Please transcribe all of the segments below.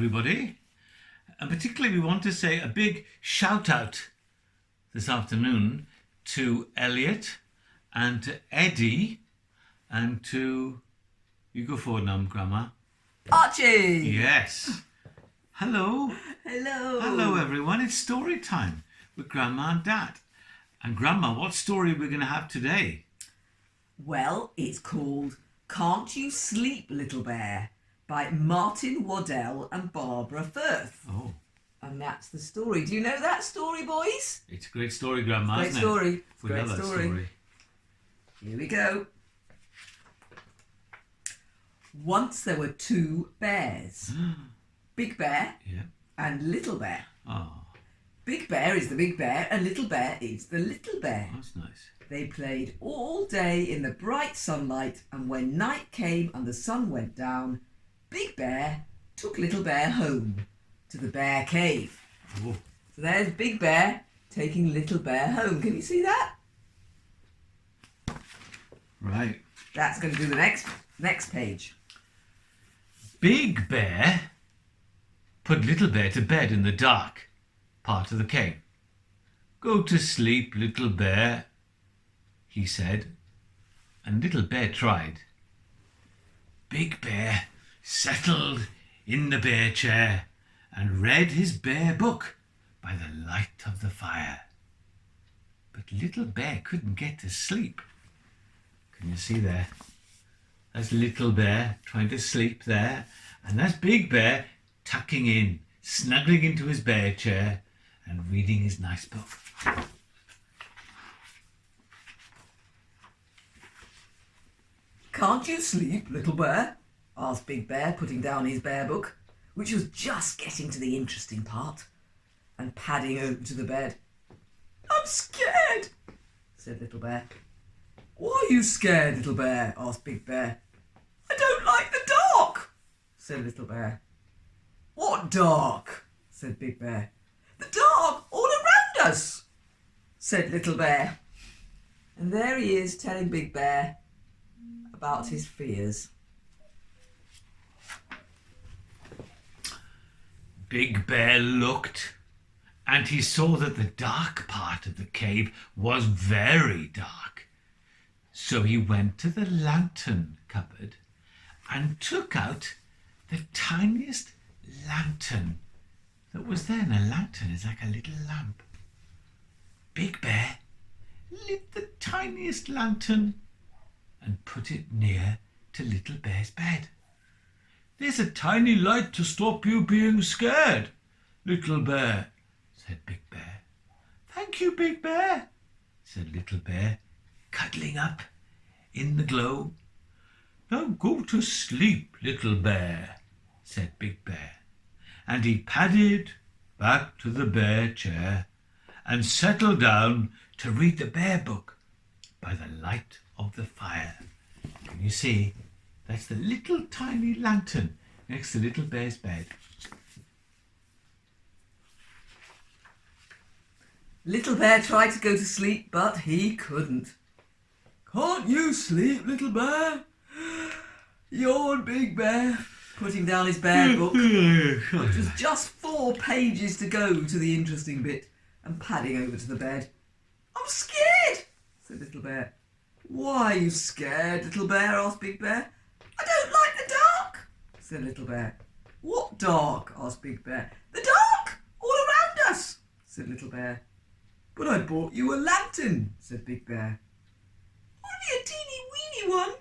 everybody. And particularly we want to say a big shout out this afternoon to Elliot and to Eddie and to, you go forward now, Grandma. Archie! Yes. Hello. Hello. Hello everyone, it's story time with Grandma and Dad. And Grandma, what story are we going to have today? Well, it's called Can't You Sleep, Little Bear by Martin Waddell and Barbara Firth. Oh. And that's the story. Do you know that story, boys? It's a great story, Grandma, Great isn't it? story. We Great love that story. Here we go. Once there were two bears. Big Bear Yeah. and Little Bear. Oh, Big Bear is the big bear and Little Bear is the little bear. that's nice. They played all day in the bright sunlight, and when night came and the sun went down, Big Bear took Little Bear home to the bear cave. Oh. So there's Big Bear taking Little Bear home. Can you see that? Right. That's going to do the next page. Big Bear put Little Bear to bed in the dark part of the cave. Go to sleep, Little Bear, he said, and Little Bear tried. Big Bear settled in the bear chair and read his bear book by the light of the fire. But Little Bear couldn't get to sleep. Can you see there? That's Little Bear trying to sleep there, and that's Big Bear tucking in, snuggling into his bear chair and reading his nice book. Can't you sleep, Little Bear? Asked Big Bear, putting down his bear book, which was just getting to the interesting part, and padding over to the bed. I'm scared, said Little Bear. Why are you scared, Little Bear? Asked Big Bear. I don't like the dark, said Little Bear. What dark? Said Big Bear. The dark all around us, said Little Bear. And there he is telling Big Bear about his fears. Big Bear looked, and he saw that the dark part of the cave was very dark. So he went to the lantern cupboard and took out the tiniest lantern that was there. And a lantern is like a little lamp. Big Bear lit the tiniest lantern and put it near to Little Bear's bed. There's a tiny light to stop you being scared, Little Bear, said Big Bear. Thank you, Big Bear, said Little Bear, cuddling up in the glow. Now go to sleep, Little Bear, said Big Bear, and he padded back to the bear chair and settled down to read the bear book by the light of the fire. Can you see? That's the little tiny lantern next to Little Bear's bed. Little Bear tried to go to sleep, but he couldn't. Can't you sleep, Little Bear? Yawned Big Bear, putting down his bear book, which was just 4 pages to go to the interesting bit, and padding over to the bed. I'm scared, said Little Bear. Why are you scared, Little Bear? Asked Big Bear. I don't like the dark, said Little Bear. What dark? Asked Big Bear. The dark all around us, said Little Bear. But I bought you a lantern, said Big Bear. Only a teeny weeny one,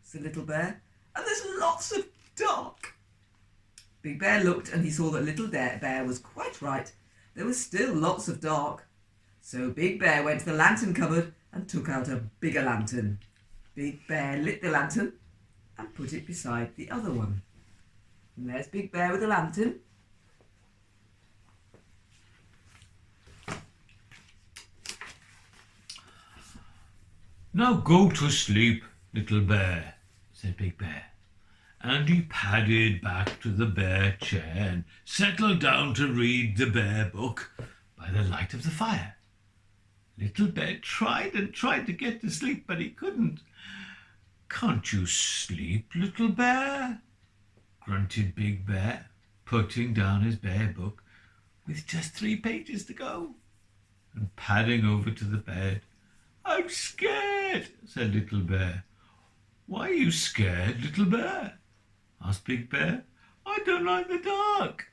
said Little Bear, and there's lots of dark. Big Bear looked and he saw that Little Bear was quite right. There was still lots of dark. So Big Bear went to the lantern cupboard and took out a bigger lantern. Big Bear lit the lantern and put it beside the other one. And there's Big Bear with the lantern. Now go to sleep, Little Bear, said Big Bear. And he padded back to the bear chair and settled down to read the bear book by the light of the fire. Little Bear tried and tried to get to sleep, but he couldn't. Can't you sleep, Little Bear? Grunted Big Bear. putting down his bear book with just 3 pages to go and padding over to the bed. "I'm scared," said Little Bear. "Why are you scared, Little Bear?" asked Big Bear. "I don't like the dark,"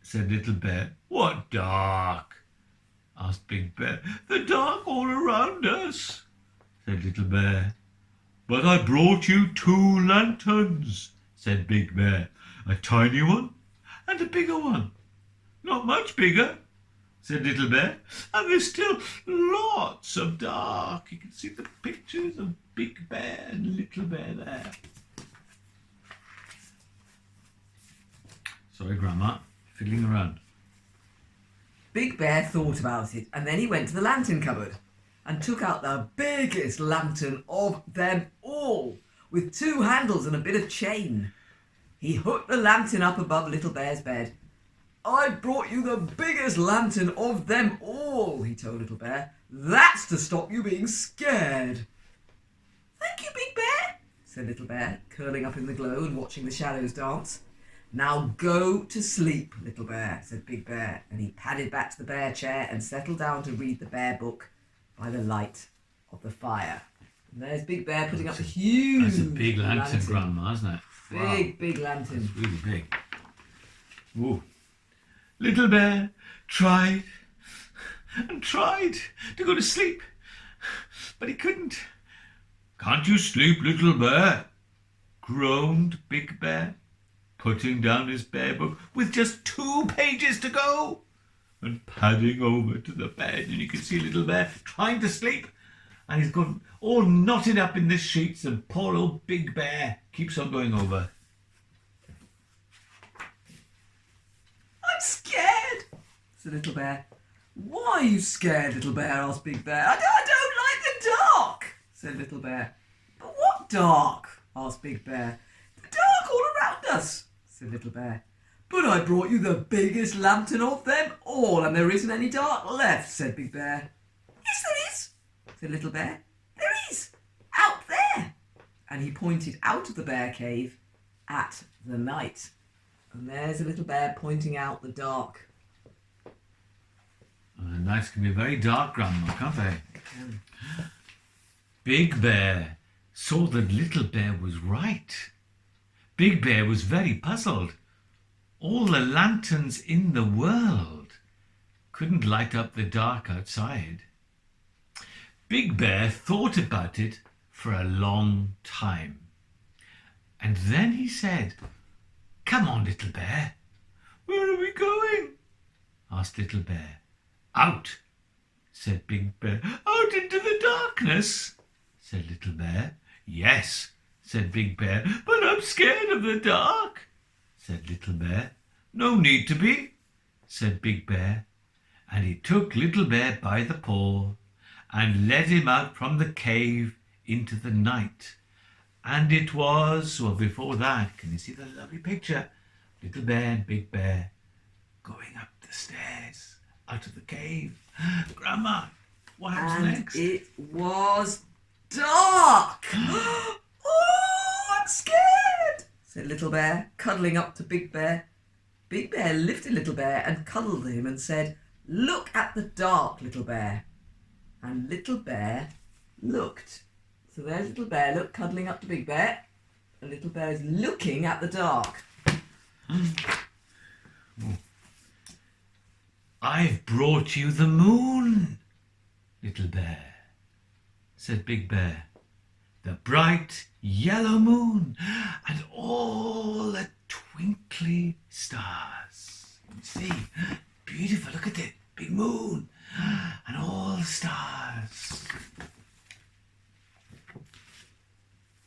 said Little Bear. "What dark?" asked Big Bear. "The dark all around us," said Little Bear. "But I brought you 2 lanterns," said Big Bear. "A tiny one and a bigger one." "Not much bigger," said Little Bear. "And there's still lots of dark." You can see the pictures of Big Bear and Little Bear there. Sorry, Grandma, fiddling around. Big Bear thought about it, and then he went to the lantern cupboard and took out the biggest lantern of them all, with 2 handles and a bit of chain. He hooked the lantern up above Little Bear's bed. "I brought you the biggest lantern of them all," he told Little Bear. "That's to stop you being scared." "Thank you, Big Bear," said Little Bear, curling up in the glow and watching the shadows dance. "Now go to sleep, Little Bear," said Big Bear, and he padded back to the bear chair and settled down to read the bear book by the light of the fire. And there's Big Bear putting up a huge That's a big lantern, Grandma, isn't it? Big lantern. It's really big. Ooh. Little Bear tried and tried to go to sleep, but he couldn't. "Can't you sleep, Little Bear?" groaned Big Bear, putting down his bear book with just 2 pages to go and padding over to the bed. And you can see Little Bear trying to sleep, and he's got all knotted up in the sheets, and poor old Big Bear keeps on going over. "I'm scared," said Little Bear. "Why are you scared, Little Bear?" asked Big Bear. I don't like the dark," said Little Bear. "But what dark?" asked Big Bear. "The dark all around us," said Little Bear. "But I brought you the biggest lantern of them all, and there isn't any dark left," said Big Bear. "Yes, there is," said Little Bear. "There is, out there." And he pointed out of the bear cave at the night. And there's a Little Bear pointing out the dark. Nights can be very dark, Grandma, can't they? Big Bear saw that Little Bear was right. Big Bear was very puzzled. All the lanterns in the world couldn't light up the dark outside. Big Bear thought about it for a long time. And then he said, "Come on, Little Bear." "Where are we going?" asked Little Bear. "Out," said Big Bear. "Out into the darkness," said Little Bear. "Yes," said Big Bear, "but I'm scared of the dark," said Little Bear. "No need to be," said Big Bear, and he took Little Bear by the paw and led him out from the cave into the night. And it was, well, before that, can you see the lovely picture? Little Bear and Big Bear going up the stairs out of the cave. Grandma, what happens next? It was dark. "Oh, I'm scared," said Little Bear, cuddling up to Big Bear. Big Bear lifted Little Bear and cuddled him and said, "Look at the dark, Little Bear." And Little Bear looked. So there's Little Bear, look, cuddling up to Big Bear. And Little Bear is looking at the dark. "I've brought you the moon, Little Bear," said Big Bear. "The bright yellow moon and all the twinkly stars. You can see, beautiful, look at it, big moon and all the stars."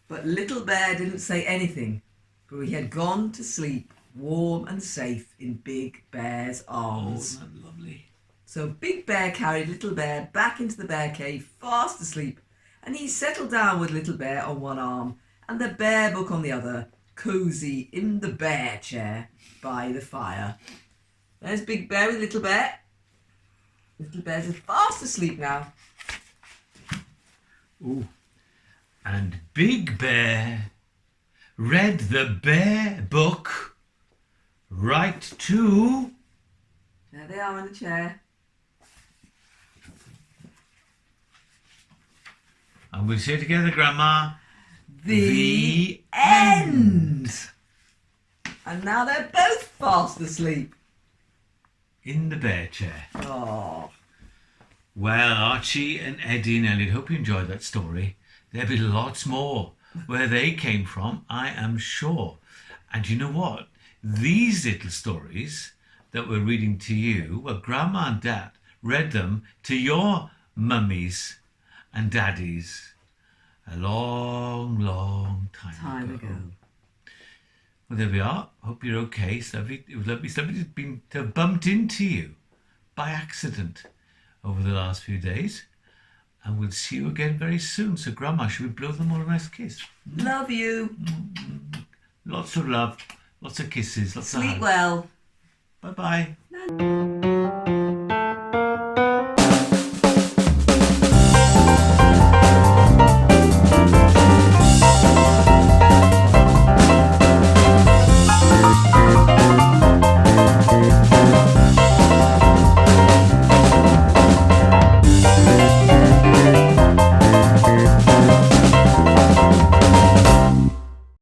But Little Bear didn't say anything, for he had gone to sleep warm and safe in Big Bear's arms. Oh, that's lovely. So Big Bear carried Little Bear back into the bear cave fast asleep, and he settled down with Little Bear on one arm and the bear book on the other, cosy in the bear chair by the fire. There's Big Bear with Little Bear. Little Bear's fast asleep now. Ooh. And Big Bear read the bear book right to... There they are in the chair. And we'll say together, Grandma, The end. And now they're both fast asleep. in the bear chair. Oh. Well, Archie and Eddie and Elliot, hope you enjoyed that story. There'll be lots more where they came from, I am sure. And you know what? These little stories that we're reading to you, well, Grandma and Dad read them to your mummies and daddies a long, long time ago. Well, there we are. Hope you're okay. It was lovely. Somebody's been to have bumped into you by accident over the last few days. And we'll see you again very soon. So, Grandma, should we blow them all a nice kiss? Love you. Lots of love, lots of kisses, lots of Sleep hugs. well. Bye-bye.